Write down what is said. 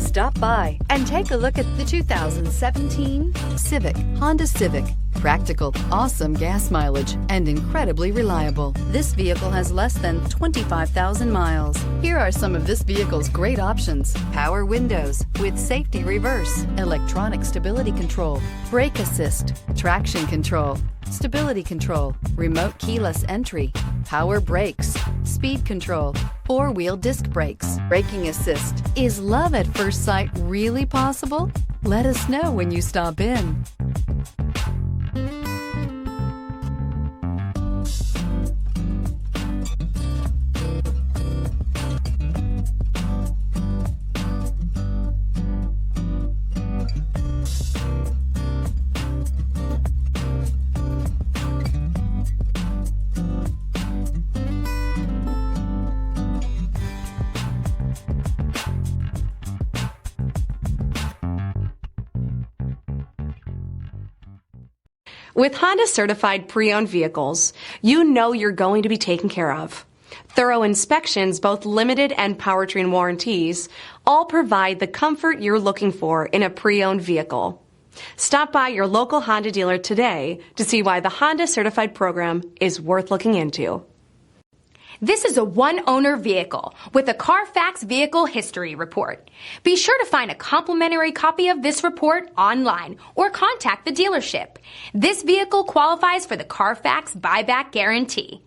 Stop by and take a look at the 2017 Civic, Honda Civic. Practical, awesome gas mileage, and incredibly reliable. This vehicle has less than 25,000 miles. Here are some of this vehicle's great options: power windows with safety reverse, electronic stability control, brake assist, traction control, stability control, remote keyless entry, power brakes, speed control, four-wheel disc brakes, braking assist. Is love at first sight really possible? Let us know when you stop in. With Honda certified pre-owned vehicles, you know you're going to be taken care of. Thorough inspections, both limited and powertrain warranties, all provide the comfort you're looking for in a pre-owned vehicle. Stop by your local Honda dealer today to see why the Honda certified program is worth looking into. This is a one-owner vehicle with a Carfax Vehicle History Report. Be sure to find a complimentary copy of this report online or contact the dealership. This vehicle qualifies for the Carfax Buyback Guarantee.